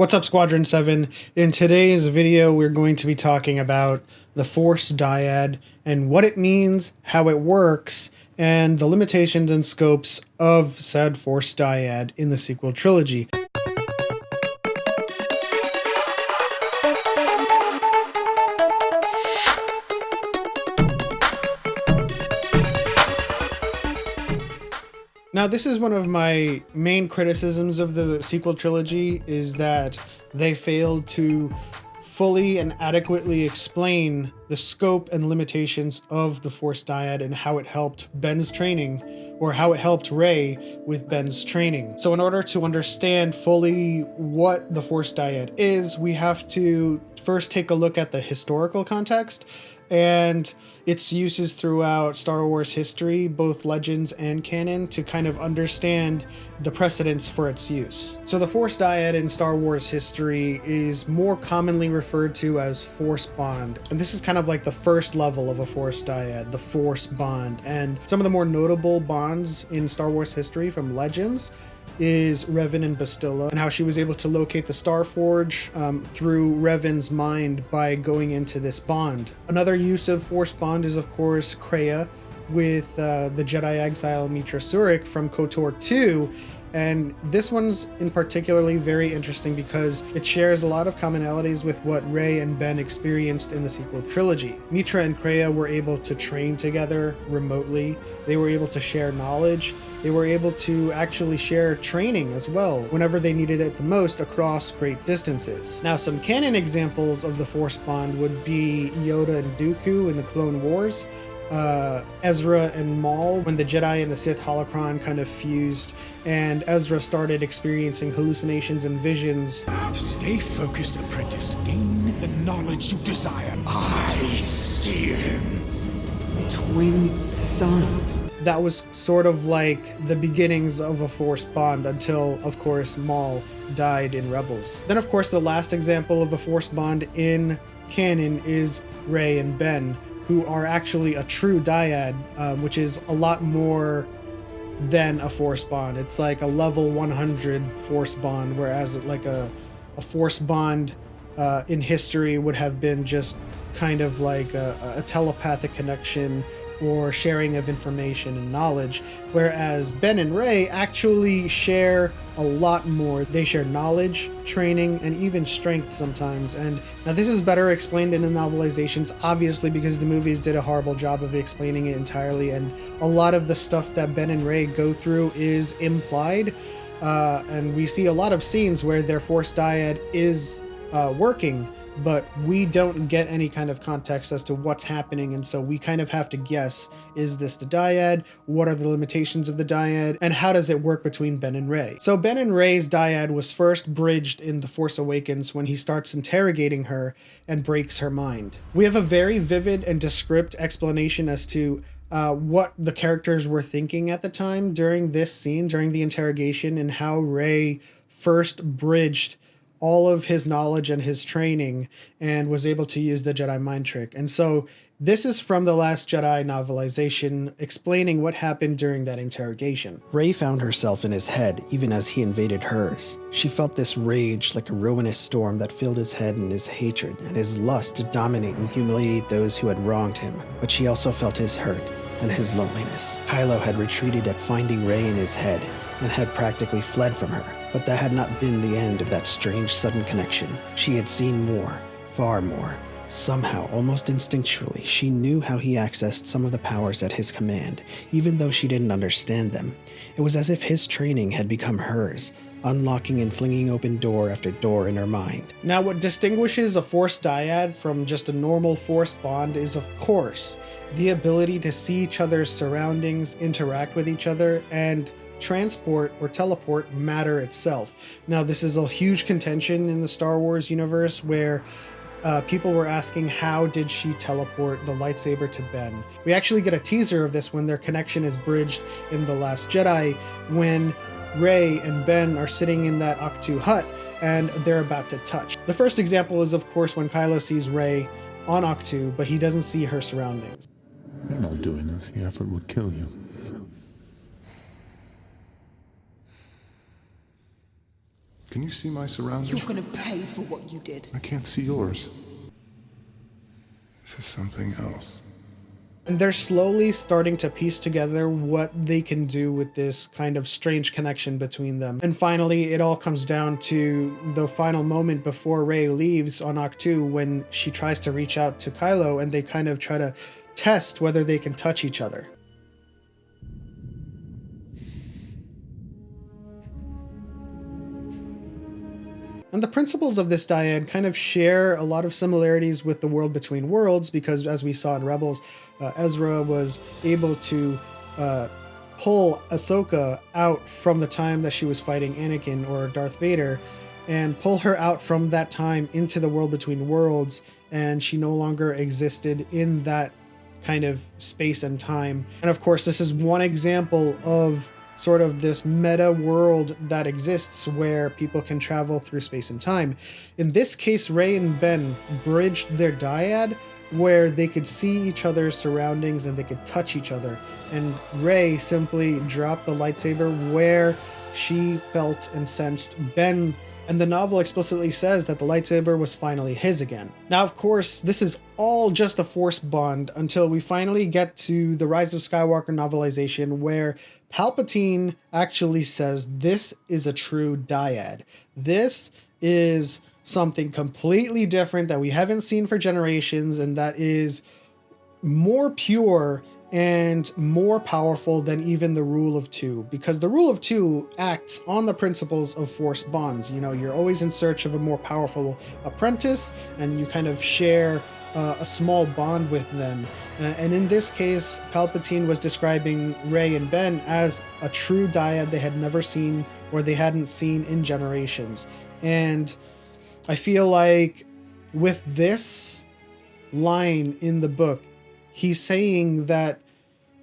What's up, Squadron 7? In today's video, we're going to be talking about the Force Dyad and what it means, how it works, and the limitations and scopes of said Force Dyad in the sequel trilogy. Now, this is one of my main criticisms of the sequel trilogy, is that they failed to fully and adequately explain the scope and limitations of the Force Dyad and how it helped Ben's training, or how it helped Rey with Ben's training. So in order to understand fully what the Force Dyad is, we have to first take a look at the historical context and its uses throughout Star Wars history, both legends and canon, to kind of understand the precedents for its use. So the Force Dyad in Star Wars history is more commonly referred to as Force Bond. And this is kind of like the first level of a Force Dyad, the Force Bond. And some of the more notable bonds in Star Wars history from legends is Revan and Bastilla, and how she was able to locate the Star Forge through Revan's mind by going into this bond. Another use of Force Bond is, of course, Kreia with the Jedi exile Mitra Surik from KOTOR 2. And this one's in particularly very interesting because it shares a lot of commonalities with what Rey and Ben experienced in the sequel trilogy. Mitra and Kreia were able to train together remotely. They were able to share knowledge. They were able to actually share training as well whenever they needed it the most across great distances. Now, some canon examples of the Force Bond would be Yoda and Dooku in the Clone Wars, Ezra and Maul when the Jedi and the Sith holocron kind of fused, and Ezra started experiencing hallucinations and visions. Stay focused, apprentice. Gain the knowledge you desire. I see him. Twin sons. That was sort of like the beginnings of a Force Bond until, of course, Maul died in Rebels. Then, of course, the last example of a Force Bond in canon is Rey and Ben, who are actually a true dyad, which is a lot more than a Force Bond. It's like a level 100 Force Bond, whereas like a Force Bond in history would have been just kind of like a telepathic connection or sharing of information and knowledge, whereas Ben and Rey actually share a lot more. They share knowledge, training, and even strength sometimes. And now this is better explained in the novelizations, obviously, because the movies did a horrible job of explaining it entirely, and a lot of the stuff that Ben and Rey go through is implied, and we see a lot of scenes where their Force Dyad is working, but we don't get any kind of context as to what's happening, and so we kind of have to guess, is this the dyad? What are the limitations of the dyad? And how does it work between Ben and Rey? So Ben and Rey's dyad was first bridged in The Force Awakens when he starts interrogating her and breaks her mind. We have a very vivid and descriptive explanation as to what the characters were thinking at the time during this scene, during the interrogation, and how Rey first bridged all of his knowledge and his training and was able to use the Jedi mind trick. And so this is from The Last Jedi novelization, explaining what happened during that interrogation. Rey found herself in his head even as he invaded hers. She felt this rage like a ruinous storm that filled his head, and his hatred and his lust to dominate and humiliate those who had wronged him. But she also felt his hurt and his loneliness. Kylo had retreated at finding Rey in his head and had practically fled from her. But that had not been the end of that strange sudden connection. She had seen more, far more. Somehow, almost instinctually, she knew how he accessed some of the powers at his command, even though she didn't understand them. It was as if his training had become hers, unlocking and flinging open door after door in her mind. Now, what distinguishes a Force Dyad from just a normal Force Bond is, of course, the ability to see each other's surroundings, interact with each other, and transport or teleport matter itself. Now, this is a huge contention in the Star Wars universe where people were asking, how did she teleport the lightsaber to Ben? We actually get a teaser of this when their connection is bridged in The Last Jedi, when Rey and Ben are sitting in that Ahch-To hut and they're about to touch. The first example is, of course, when Kylo sees Rey on Ahch-To, but he doesn't see her surroundings. You're not doing this. The effort would kill you. Can you see my surroundings? You're gonna pay for what you did. I can't see yours. This is something else. And they're slowly starting to piece together what they can do with this kind of strange connection between them. And finally, it all comes down to the final moment before Rey leaves on Ahch-To, when she tries to reach out to Kylo, and they kind of try to test whether they can touch each other. And the principles of this dyad kind of share a lot of similarities with the World Between Worlds, because as we saw in Rebels, Ezra was able to pull Ahsoka out from the time that she was fighting Anakin or Darth Vader, and pull her out from that time into the World Between Worlds, and she no longer existed in that kind of space and time. And of course, this is one example of sort of this meta world that exists where people can travel through space and time. In this case, Rey and Ben bridged their dyad where they could see each other's surroundings and they could touch each other. And Rey simply dropped the lightsaber where she felt and sensed Ben. And the novel explicitly says that the lightsaber was finally his again. Now, of course, this is all just a Force bond until we finally get to the Rise of Skywalker novelization, where Palpatine actually says this is a true dyad. This is something completely different that we haven't seen for generations, and that is more pure and more powerful than even the Rule of Two, because the Rule of Two acts on the principles of Force bonds. You know, you're always in search of a more powerful apprentice, and you kind of share a small bond with them. And in this case, Palpatine was describing Rey and Ben as a true dyad they had never seen, or they hadn't seen in generations. And I feel like with this line in the book, he's saying that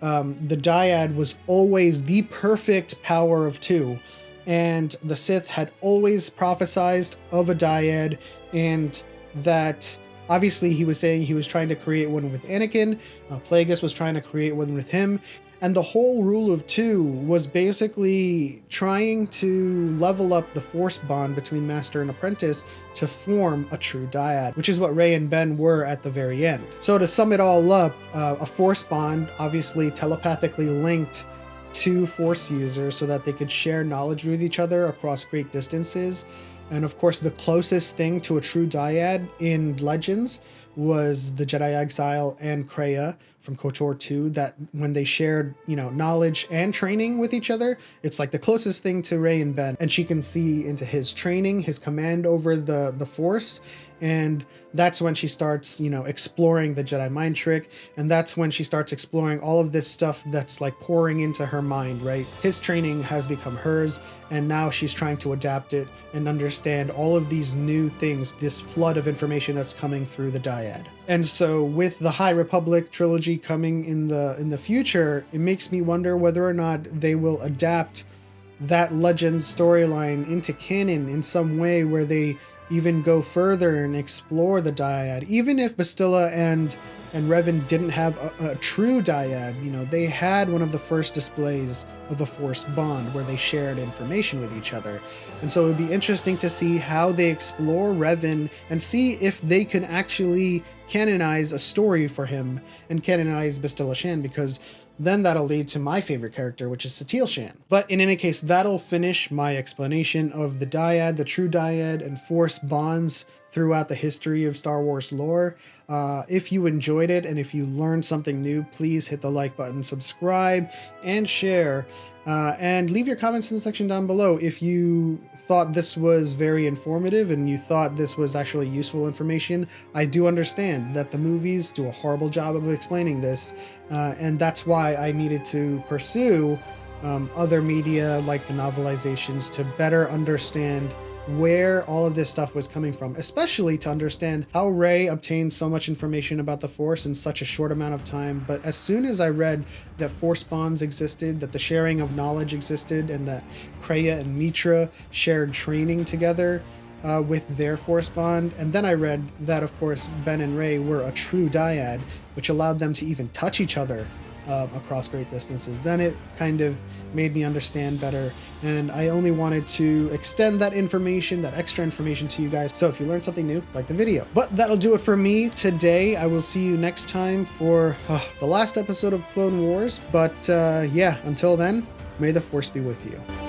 the dyad was always the perfect power of two, and the Sith had always prophesized of a dyad, and that obviously he was saying he was trying to create one with Anakin, Plagueis was trying to create one with him, and the whole Rule of Two was basically trying to level up the Force bond between master and apprentice to form a true dyad, which is what Rey and Ben were at the very end. So to sum it all up, a Force bond obviously telepathically linked to Force users so that they could share knowledge with each other across great distances. And of course, the closest thing to a true dyad in Legends was the Jedi Exile and Kreia from KOTOR 2, that when they shared, you know, knowledge and training with each other, it's like the closest thing to Rey and Ben. And she can see into his training, his command over the Force, and that's when she starts, you know, exploring the Jedi mind trick, and that's when she starts exploring all of this stuff that's like pouring into her mind, right? His training has become hers, and now she's trying to adapt it and understand all of these new things, this flood of information that's coming through the dyad. And so with the High Republic trilogy coming in the future, it makes me wonder whether or not they will adapt that Legend storyline into canon in some way, where they even go further and explore the dyad. Even if Bastilla and Revan didn't have a true dyad, you know, they had one of the first displays of a Force bond where they shared information with each other. And so it would be interesting to see how they explore Revan and see if they can actually canonize a story for him and canonize Bastilla Shan, because then that'll lead to my favorite character, which is Satele Shan. But in any case, that'll finish my explanation of the dyad, the true dyad, and Force bonds throughout the history of Star Wars lore. If you enjoyed it and if you learned something new, please hit the like button, subscribe, and share. And leave your comments in the section down below if you thought this was very informative and you thought this was actually useful information. I do understand that the movies do a horrible job of explaining this, and that's why I needed to pursue other media like the novelizations to better understand where all of this stuff was coming from, especially to understand how Rey obtained so much information about the Force in such a short amount of time. But as soon as I read that Force bonds existed, that the sharing of knowledge existed, and that Kreia and Mitra shared training together with their Force bond, and then I read that, of course, Ben and Rey were a true dyad, which allowed them to even touch each other across great distances. Then it kind of made me understand better, and I only wanted to extend that information, that extra information to you guys. So if you learned something new, like the video. But that'll do it for me today. I will see you next time for the last episode of Clone Wars. But yeah, until then, may the Force be with you.